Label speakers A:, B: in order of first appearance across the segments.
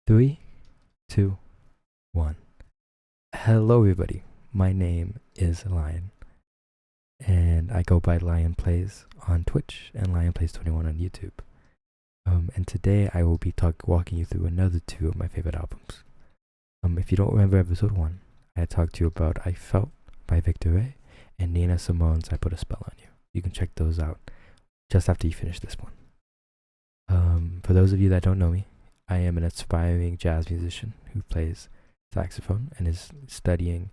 A: Three, two, one. Hello, everybody. My name is Lion, and I go by Lion Plays on Twitch and Lion Plays 21 on YouTube. And today I will be walking you through another two of my favorite albums. If you don't remember episode 1, I talked to you about I Felt by Victor Ray and Nina Simone's I Put a Spell on You. You can check those out just after you finish this one. For those of you that don't know me, I am an aspiring jazz musician who plays saxophone and is studying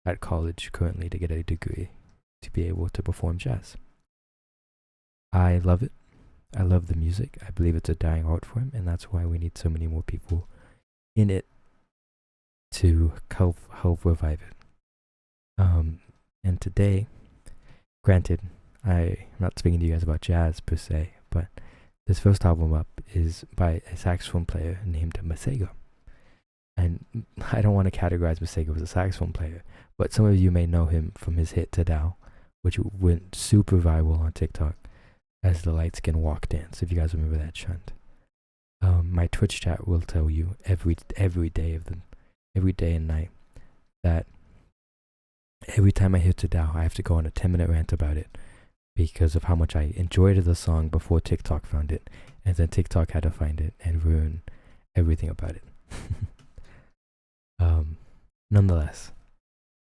A: at college currently to get a degree to be able to perform jazz. I love it. I love the music. I believe it's a dying art form, and that's why we need so many more people in it to help revive it. And today, granted, I'm not speaking to you guys about jazz per se, but this first album up is by a saxophone player named Masego. And I don't want to categorize Masego as a saxophone player, but some of you may know him from his hit Tadao, which went super viral on TikTok as the light skin walk dance, if you guys remember that trend. My Twitch chat will tell you every day and night that every time I hear Tadao, I have to go on a 10-minute rant about it because of how much I enjoyed the song before TikTok found it, and then TikTok had to find it and ruin everything about it. Nonetheless,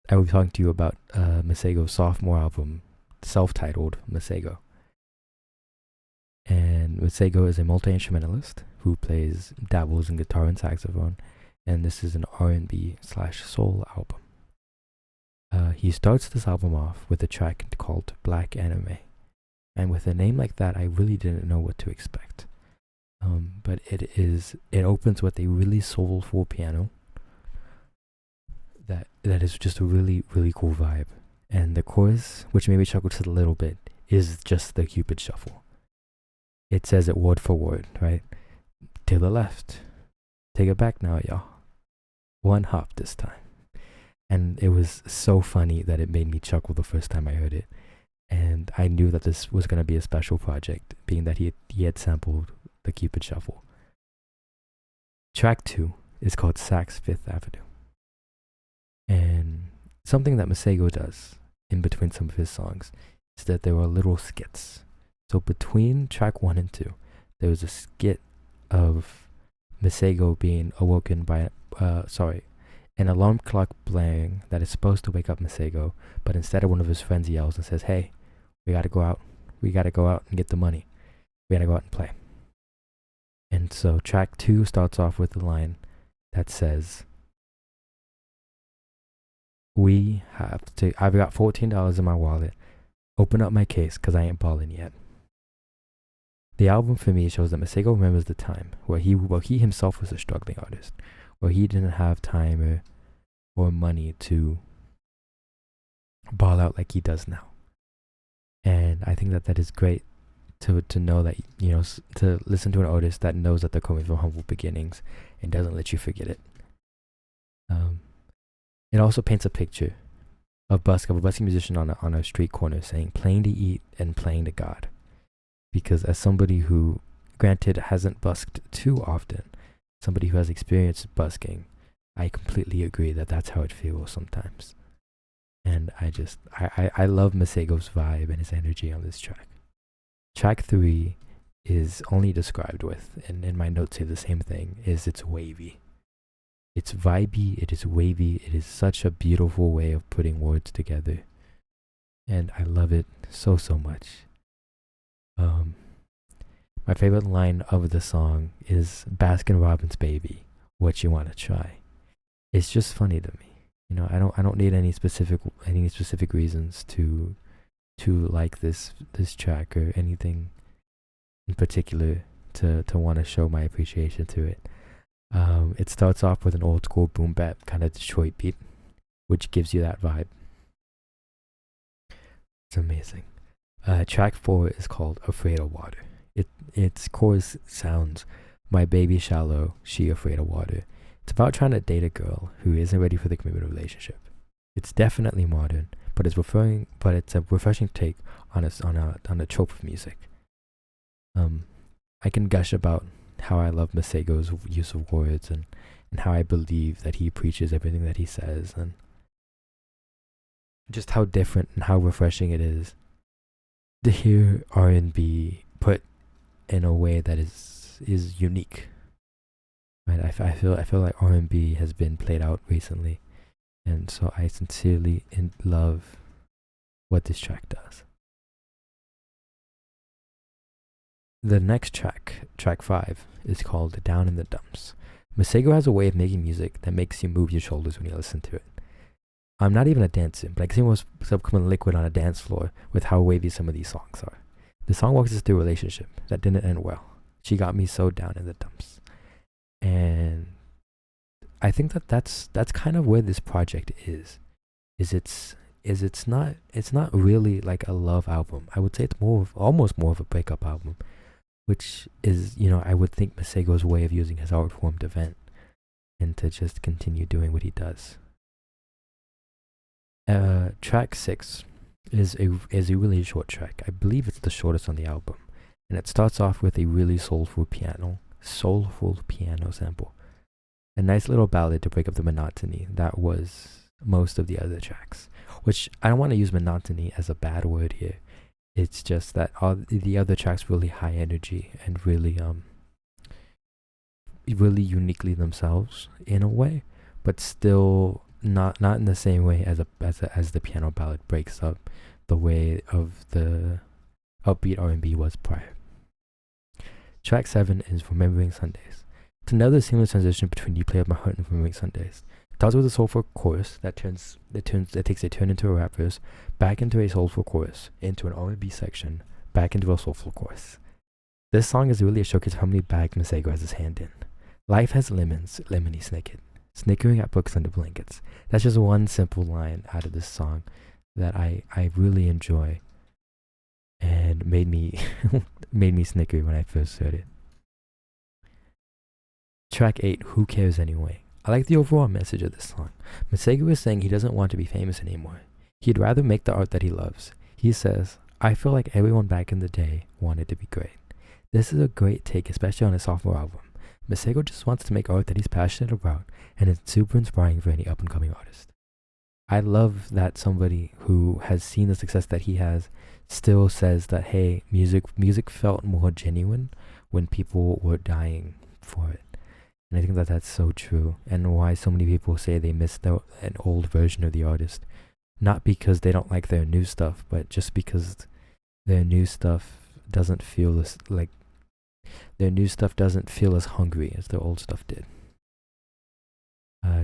A: I will be talking to you about Masego's sophomore album, self-titled Masego. And Masego is a multi-instrumentalist who dabbles in guitar and saxophone, and this is an R&B/soul album. He starts this album off with a track called Black Anime, and with a name like that, I really didn't know what to expect. But it opens with a really soulful piano that is just a really, really cool vibe. And the chorus, which made me chuckle just a little bit, is just the Cupid Shuffle. It says it word for word, right? To the left. Take it back now, y'all. One hop this time. And it was so funny that it made me chuckle the first time I heard it. And I knew that this was going to be a special project, being that he had sampled the Cupid Shuffle. Track 2 is called Sax Fifth Avenue. And something that Masego does in between some of his songs is that there are little skits. So between track 1 and 2, there was a skit of Masego being awoken by an alarm clock blaring that is supposed to wake up Masego, but instead one of his friends yells and says, "Hey, we gotta go out and get the money. We gotta go out and play." And so track 2 starts off with the line that says, I've got $14 in my wallet. Open up my case, cause I ain't ballin' yet. The album for me shows that Masego remembers the time where he himself was a struggling artist, where he didn't have time or money to ball out like he does now. And I think that is great to know that, to listen to an artist that knows that they're coming from humble beginnings and doesn't let you forget it. It also paints a picture of a busking musician on a street corner saying, "Playing to eat and playing to God." Because as somebody who, granted, hasn't busked too often, somebody who has experienced busking, I completely agree that that's how it feels sometimes. And I love Masego's vibe and his energy on this track. Track 3 is only described with, and in my notes say the same thing, is it's wavy. It's vibey, it is wavy, it is such a beautiful way of putting words together. And I love it so much. My favorite line of the song is Baskin Robbins baby, what you want to try. It's just funny to me. I don't need any specific reasons to like this track or anything in particular to want to show my appreciation to it. It starts off with an old school boom bap kind of Detroit beat, which gives you that vibe. It's amazing. Track 4 is called Afraid of Water. Its chorus sounds, "My baby shallow, she afraid of water." It's about trying to date a girl who isn't ready for the commitment relationship. It's definitely modern, but it's a refreshing take on a trope of music. I can gush about how I love Masego's use of words, and how I believe that he preaches everything that he says, and just how different and how refreshing it is to hear R&B put in a way that is unique. Right? I feel like R&B has been played out recently, and so I sincerely love what this track does. The next track, track 5, is called Down in the Dumps. Masego has a way of making music that makes you move your shoulders when you listen to it. I'm not even a dancer, but I can see what's becoming liquid on a dance floor with how wavy some of these songs are. The song walks us through a relationship that didn't end well. She got me so down in the dumps. And I think that's kind of where this project is. It's not really like a love album. I would say it's almost more of a breakup album, which is, I would think Masego's way of using his art form to vent and to just continue doing what he does. Track 6 is a really short track. I believe it's the shortest on the album, and it starts off with a really soulful piano sample. A nice little ballad to break up the monotony that was most of the other tracks, which I don't want to use monotony as a bad word here. It's just that all the other tracks really high energy and really uniquely themselves in a way, but still not in the same way as the piano ballad breaks up the way of the upbeat R&B was prior. Track 7 is Remembering Sundays. It's another seamless transition between You Play With My Heart and Remembering Sundays. It starts with a soulful chorus that takes a turn into a rap verse, back into a soulful chorus, into an R&B section, back into a soulful chorus. This song is really a showcase of how many bags Masego has his hand in. Life has lemons, lemony snicket. Snickering at books under blankets. That's just one simple line out of this song that I really enjoy and made me snicker when I first heard it. Track 8, Who Cares Anyway? I like the overall message of this song. Masego is saying he doesn't want to be famous anymore. He'd rather make the art that he loves. He says, I feel like everyone back in the day wanted to be great. This is a great take, especially on his sophomore album. Masego just wants to make art that he's passionate about, and it's super inspiring for any up-and-coming artist. I love that somebody who has seen the success that he has still says that, hey, music felt more genuine when people were dying for it. And I think that that's so true, and why so many people say they missed out an old version of the artist. Not because they don't like their new stuff, but just because their new stuff doesn't feel as hungry as their old stuff did.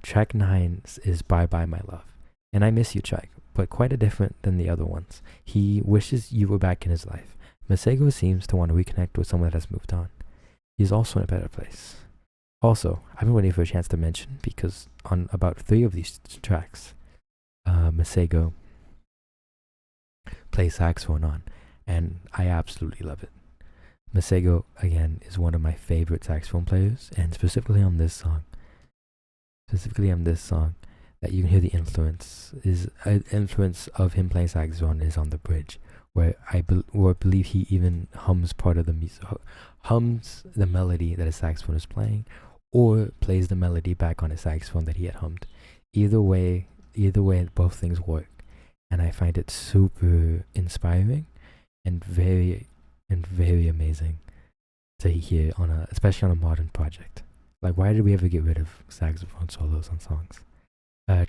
A: Track 9 is Bye Bye My Love. And I Miss You track, but quite different than the other ones. He wishes you were back in his life. Masego seems to want to reconnect with someone that has moved on. He's also in a better place. Also, I've been waiting for a chance to mention, because on about 3 of these tracks, Masego plays saxophone on, and I absolutely love it. Masego, again, is one of my favorite saxophone players, and specifically on this song, that you can hear the influence of him playing saxophone is on the bridge, where I believe he even hums part of the music, hums the melody that his saxophone is playing, or plays the melody back on his saxophone that he had hummed. Either way, both things work, and I find it super inspiring and very amazing to hear especially on a modern project. Like, why did we ever get rid of saxophone solos on songs?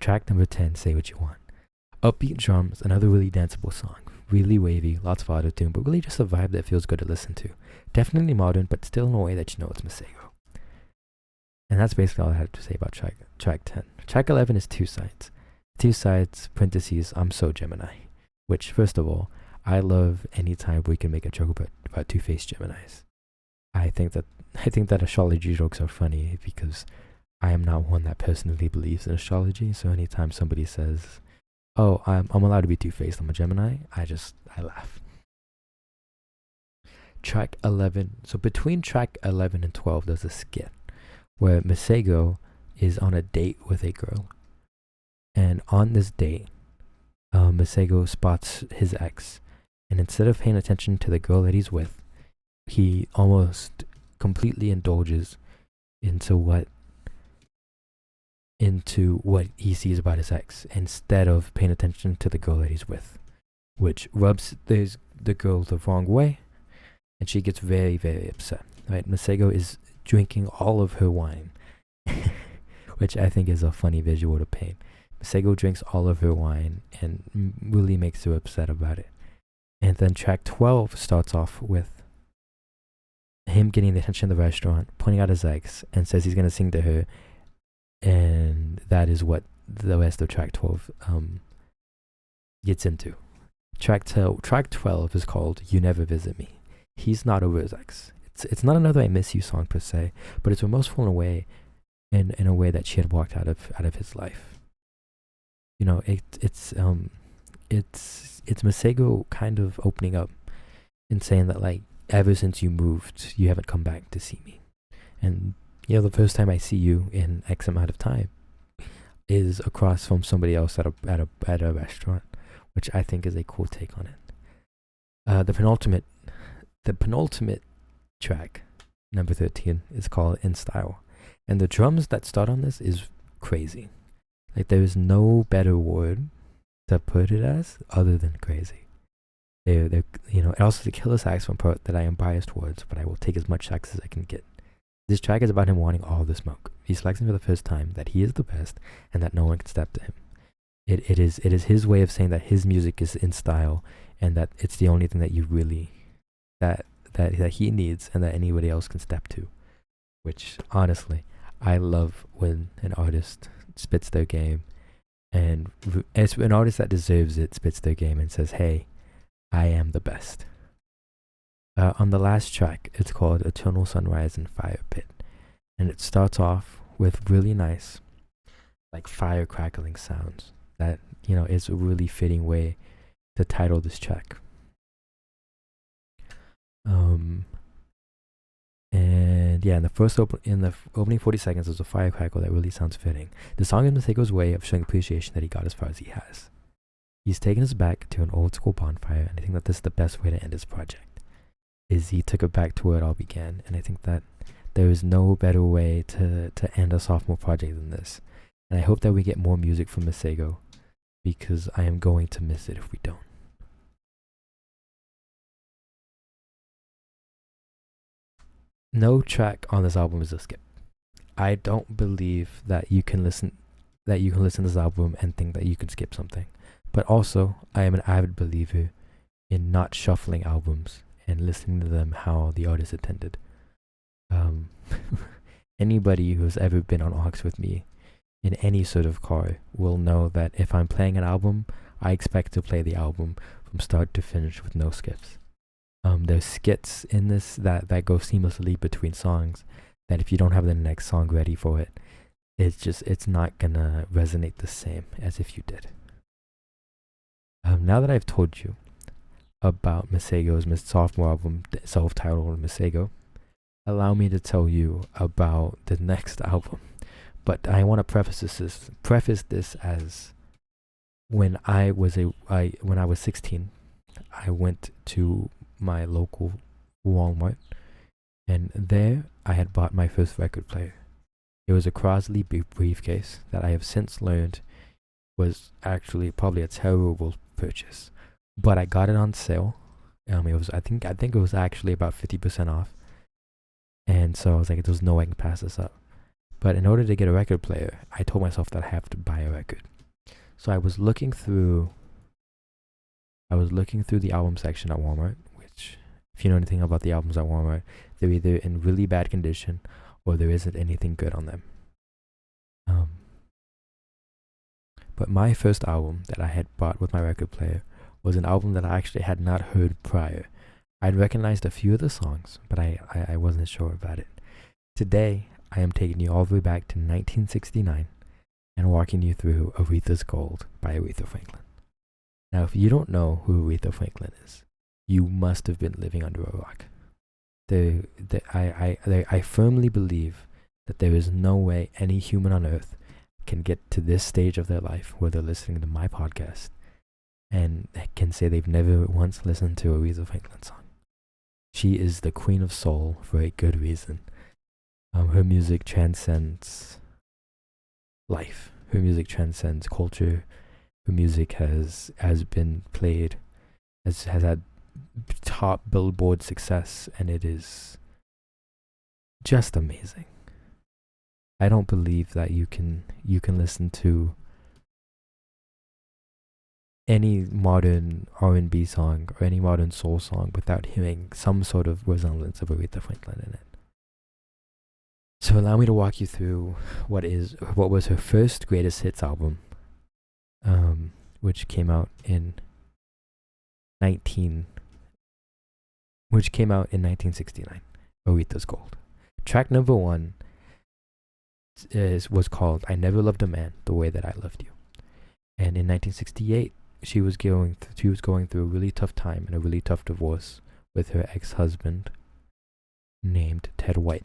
A: Track number 10, Say What You Want. Upbeat drums, another really danceable song. Really wavy, lots of auto-tune, but really just a vibe that feels good to listen to. Definitely modern, but still in a way that you know it's Masego. And that's basically all I have to say about track 10. Track 11 is Two Sides. Two Sides, parentheses, I'm so Gemini. Which, first of all, I love any time we can make a joke about two-faced Geminis. I think that astrology jokes are funny because I am not one that personally believes in astrology. So anytime somebody says, "Oh, I'm allowed to be two-faced, I'm a Gemini," I laugh. Track 11. So between track 11 and 12, there's a skit where Masego is on a date with a girl, and on this date, Masego spots his ex. And instead of paying attention to the girl that he's with, he almost completely indulges into what he sees about his ex instead of paying attention to the girl that he's with, which rubs the girl the wrong way, and she gets very, very upset. Right, Masego is drinking all of her wine, which I think is a funny visual to paint. Masego drinks all of her wine and really makes her upset about it. And then track 12 starts off with him getting the attention of the restaurant, pointing out his ex, and says he's going to sing to her. And that is what the rest of track 12 gets into. Track 12 is called You Never Visit Me. He's not over his ex. It's not another I Miss You song per se, but it's remorseful in a way, in a way that she had walked out of his life. You know, it's Masego kind of opening up and saying that, like, ever since you moved, you haven't come back to see me. And, you know, the first time I see you in X amount of time is across from somebody else at a restaurant, which I think is a cool take on it. The penultimate track, number 13, is called In Style. And the drums that start on this is crazy. Like, there is no better word to put it as other than crazy. They're you know, also the killer saxophone part that I am biased towards, but I will take as much sax as I can get. This track is about him wanting all the smoke. He's flexing for the first time that he is the best and that no one can step to him. It is his way of saying that his music is in style and that it's the only thing that you really that he needs and that anybody else can step to. Which, honestly, I love when an artist spits their game, and it's an artist that deserves it spits their game and says, hey, I am the best. On the last track, it's called Eternal Sunrise and Fire Pit, and it starts off with really nice, like, fire crackling sounds that, you know, is a really fitting way to title this track. And yeah, in the opening 40 seconds, there's a fire crackle that really sounds fitting. The song is Masego's way of showing appreciation that he got as far as he has. He's taken us back to an old school bonfire, and I think that this is the best way to end his project. Is he took it back to where it all began, and I think that there is no better way to end a sophomore project than this. And I hope that we get more music from Masego, because I am going to miss it if we don't. No track on this album is a skip. I don't believe that you can listen to this album and think that you can skip something. But also, I am an avid believer in not shuffling albums and listening to them how the artist intended. Anybody who's ever been on aux with me in any sort of car will know that if I'm playing an album, I expect to play the album from start to finish with no skips. There's skits in this that go seamlessly between songs, that if you don't have the next song ready for it, it's not gonna resonate the same as if you did. Now that I've told you about Masego's sophomore album, self-titled Masego, allow me to tell you about the next album. But I want to preface this as when I was 16, I went to my local Walmart, and there I had bought my first record player. It was a Crosley briefcase that I have since learned was actually probably a terrible purchase, but I got it on sale. It was I think it was actually about 50% off, and so I was like, there's no way I can pass this up. But in order to get a record player, I told myself that I have to buy a record. So I was looking through the album section at Walmart, which, if you know anything about the albums at Walmart, they're either in really bad condition or there isn't anything good on them. But my first album that I had bought with my record player was an album that I actually had not heard prior. I'd recognized a few of the songs, but I wasn't sure about it. Today, I am taking you all the way back to 1969 and walking you through Aretha's Gold by Aretha Franklin. Now, if you don't know who Aretha Franklin is, you must have been living under a rock. I firmly believe that there is no way any human on earth can get to this stage of their life where they're listening to my podcast and can say they've never once listened to a Aretha Franklin song. She is the queen of soul for a good reason. Her music transcends life. Her music transcends culture. Her music has been played, has had top Billboard success, and it is just amazing. I don't believe that you can listen to any modern R&B song or any modern soul song without hearing some sort of resemblance of Aretha Franklin in it. So allow me to walk you through what was her first greatest hits album, which came out in 1969, Aretha's Gold. Track number 1 was called "I Never Loved a Man the Way That I Loved You," and in 1968 she was going through a really tough time and a really tough divorce with her ex-husband named Ted White.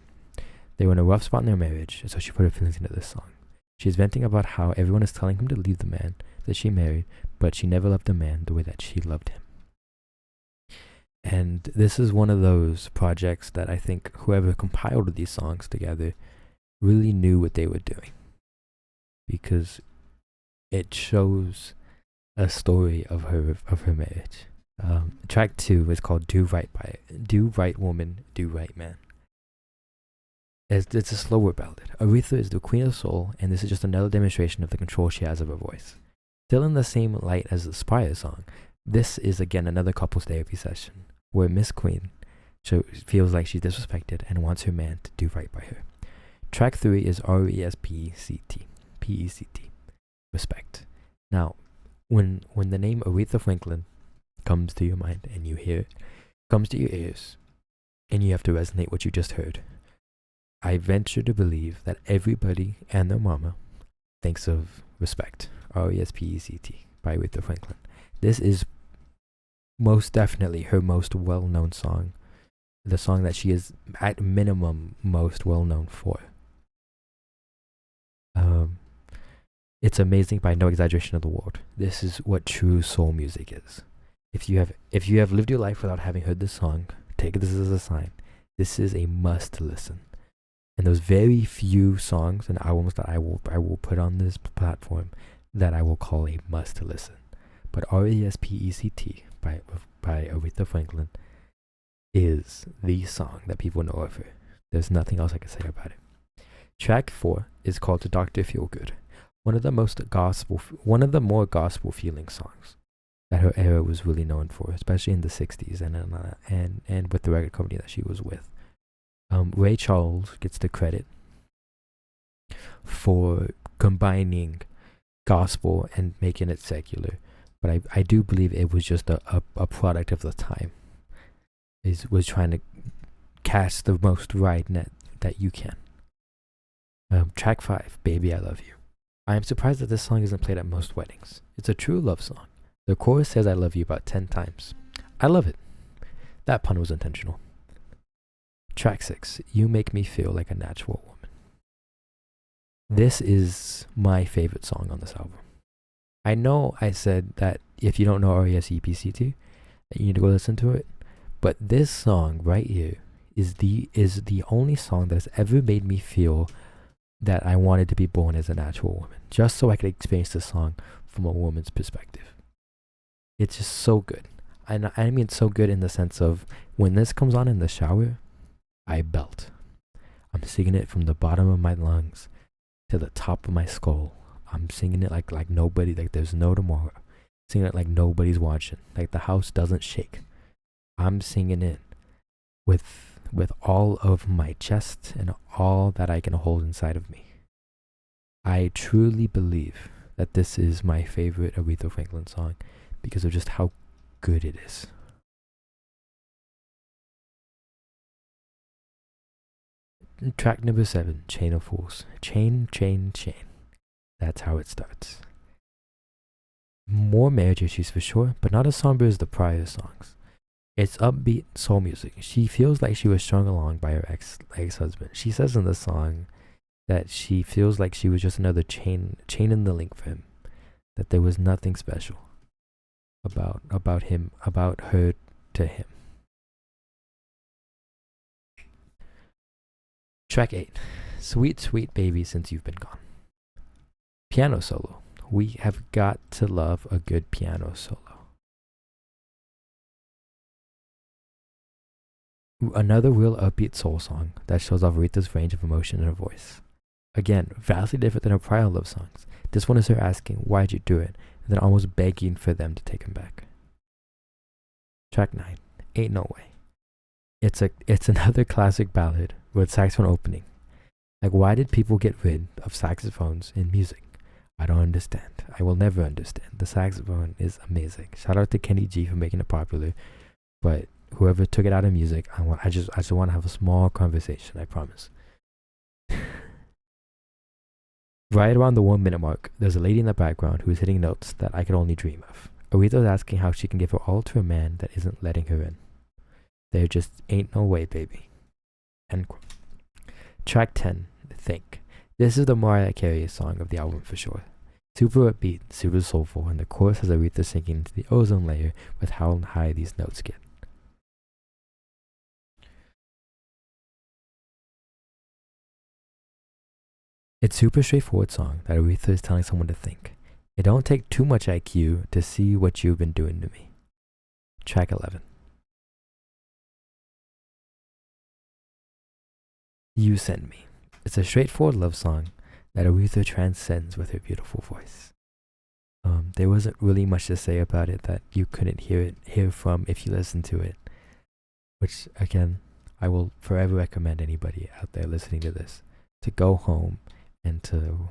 A: They were in a rough spot in their marriage, so she put her feelings into this song. She's venting about how everyone is telling him to leave the man that she married, but she never loved a man the way that she loved him. And this is one of those projects that I think whoever compiled these songs together really knew what they were doing, because it shows a story of her marriage. Track 2 is called "Do Right Woman, Do Right Man." It's a slower ballad. Aretha is the queen of soul, and this is just another demonstration of the control she has of her voice. Still in the same light as the prior song, this is again another couples therapy session where Miss Queen feels like she's disrespected and wants her man to do right by her. Track 3 is RESPECT, P-E-C-T, respect. Now, when the name Aretha Franklin comes to your mind and you hear it, comes to your ears, and you have to resonate what you just heard, I venture to believe that everybody and their mama thinks of Respect, RESPECT, by Aretha Franklin. This is most definitely her most well-known song, the song that she is at minimum most well-known for. It's amazing by no exaggeration of the word. This is what true soul music is. If you have lived your life without having heard this song, take this as a sign. This is a must listen. And those very few songs and albums that I will put on this platform that I will call a must listen. But RESPECT by Aretha Franklin is the song that people know of her. There's nothing else I can say about it. Track 4 is called "Dr. Feelgood," one of the more gospel feeling songs that her era was really known for, especially in the 60s and with the record company that she was with. Ray Charles gets the credit for combining gospel and making it secular, but I do believe it was just a product of the time. It was trying to cast the most wide net that you can. Track 5, "Baby I Love You." I am surprised that this song isn't played at most weddings. It's a true love song. The chorus says "I love you" about 10 times. I love it. That pun was intentional. Track 6, "You Make Me Feel Like a Natural Woman." This is my favorite song on this album. I know I said that if you don't know RESPECT, that you need to go listen to it, but this song right here is the only song that has ever made me feel that I wanted to be born as a natural woman, just so I could experience the song from a woman's perspective. It's just so good. And I mean so good in the sense of when this comes on in the shower, I belt. I'm singing it from the bottom of my lungs to the top of my skull. I'm singing it like nobody, like there's no tomorrow. Singing it like nobody's watching, like the house doesn't shake. I'm singing it with all of my chest and all that I can hold inside of me. I truly believe that this is my favorite Aretha Franklin song because of just how good it is. Track number 7, "Chain of Fools." Chain, chain, chain. That's how it starts. More marriage issues for sure, but not as somber as the prior songs. It's upbeat soul music. She feels like she was strung along by her ex-husband. She says in the song that she feels like she was just another chain in the link for him. That there was nothing special about her to him. Track 8. Sweet, Sweet Baby Since You've Been Gone. Piano solo. We have got to love a good piano solo. Another real upbeat soul song that shows off Aretha's range of emotion in her voice. Again, vastly different than her prior love songs. This one is her asking, why'd you do it? And then almost begging for them to take him back. Track 9. Ain't No Way. It's another classic ballad with saxophone opening. Like, why did people get rid of saxophones in music? I don't understand. I will never understand. The saxophone is amazing. Shout out to Kenny G for making it popular. But whoever took it out of music, I just want to have a small conversation, I promise. Right around the 1 minute mark, there's a lady in the background who is hitting notes that I could only dream of. Aretha is asking how she can give her all to a man that isn't letting her in. There just ain't no way, baby. End quote. Track 10, Think. This is the Mariah Carey song of the album for sure. Super upbeat, super soulful, and the chorus has Aretha sinking into the ozone layer with how high these notes get. It's super straightforward song that Aretha is telling someone to think. It don't take too much IQ to see what you've been doing to me. Track 11. You Send Me. It's a straightforward love song that Aretha transcends with her beautiful voice. There wasn't really much to say about it that you couldn't hear from if you listened to it. Which, again, I will forever recommend anybody out there listening to this to go home and to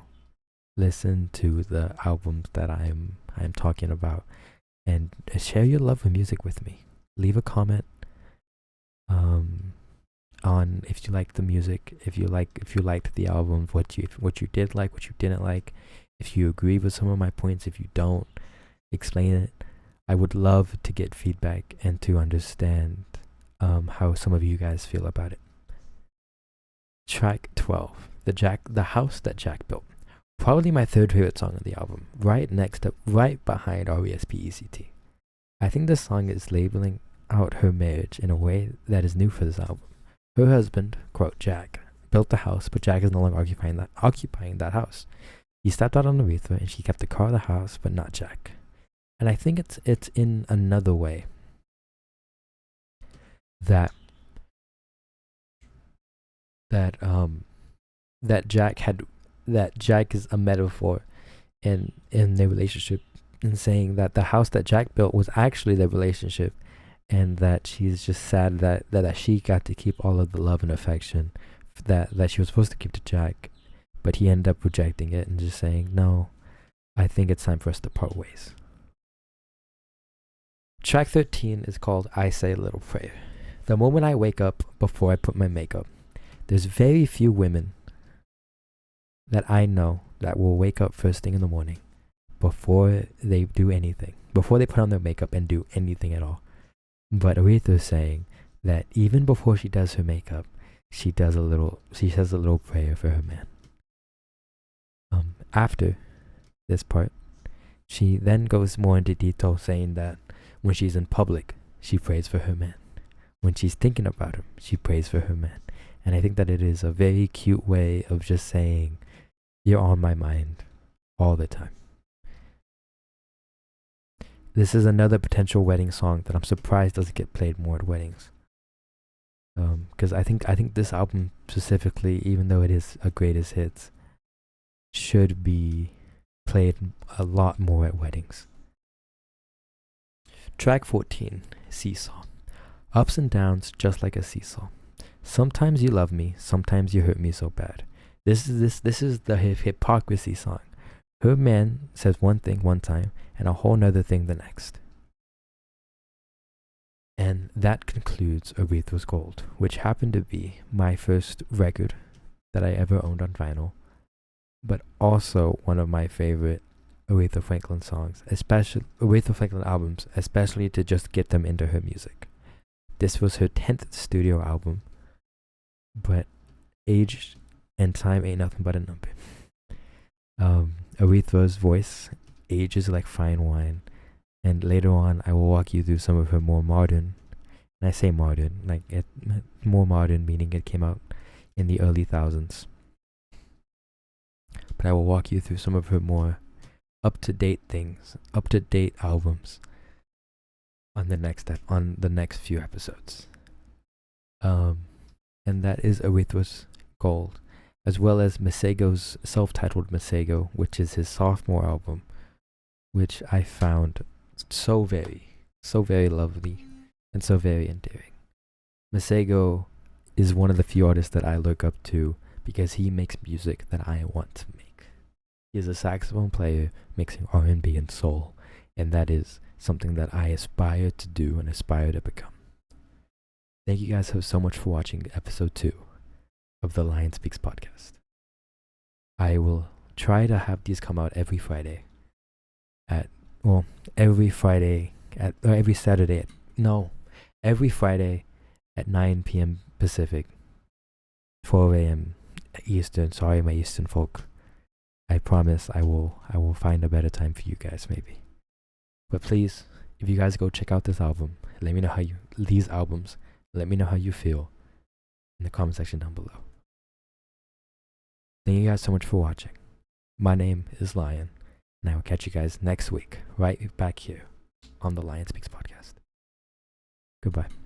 A: listen to the albums that I'm talking about and share your love for music with me. Leave a comment on if you liked the music, if you liked the album, what you did like, what you didn't like, if you agree with some of my points, if you don't, explain it. I would love to get feedback and to understand how some of you guys feel about it. Track 12. The House That Jack Built. Probably my third favorite song on the album, right behind RESPECT. I think this song is labeling out her marriage in a way that is new for this album. Her husband, quote, Jack, built the house, but Jack is no longer occupying that house. He stepped out on Aretha and she kept the car, the house, but not Jack. And I think it's in another way that Jack is a metaphor in their relationship, in saying that the house that Jack built was actually their relationship, and that she's just sad that she got to keep all of the love and affection that she was supposed to keep to Jack, but he ended up rejecting it and just saying, no, I think it's time for us to part ways. Track 13 is called I Say a Little Prayer. The moment I wake up before I put my makeup, there's very few women that I know that will wake up first thing in the morning before they do anything, before they put on their makeup and do anything at all. But Aretha is saying that even before she does her makeup, she says a little prayer for her man. After this part, she then goes more into detail, saying that when she's in public, she prays for her man. When she's thinking about him, she prays for her man. And I think that it is a very cute way of just saying, you're on my mind all the time. This is another potential wedding song that I'm surprised doesn't get played more at weddings. Because I think this album specifically, even though it is a greatest hits, should be played a lot more at weddings. Track 14, Seesaw. Ups and downs just like a seesaw. Sometimes you love me, sometimes you hurt me so bad. This is the hypocrisy song. Her man says one thing one time and a whole nother thing the next. And that concludes Aretha's Gold, which happened to be my first record that I ever owned on vinyl, but also one of my favorite Aretha Franklin songs, especially Aretha Franklin albums, especially to just get them into her music. This was her 10th studio album, but age and time ain't nothing but a number. Aretha's voice ages like fine wine, and later on I will walk you through some of her more modern, and I say modern, more modern meaning it came out in the early thousands. But I will walk you through some of her more up-to-date albums on the next few episodes. And that is Aretha's Gold, as well as Masego's self-titled Masego, which is his sophomore album, which I found so very lovely and so very endearing. Masego is one of the few artists that I look up to because he makes music that I want to make. He is a saxophone player mixing R&B and soul, and that is something that I aspire to do and aspire to become. Thank you guys so much for watching episode 2 of the LyonSpeaks Podcast. I will try to have these come out every Saturday at 9 p.m. Pacific, 4 a.m. Eastern. Sorry, my Eastern folk. I promise I will find a better time for you guys, maybe. But please, if you guys go check out this album, let me know these albums. Let me know how you feel in the comment section down below. Thank you guys so much for watching. My name is Lyon, and I will catch you guys next week, right back here on the LyonSpeaks Podcast. Goodbye.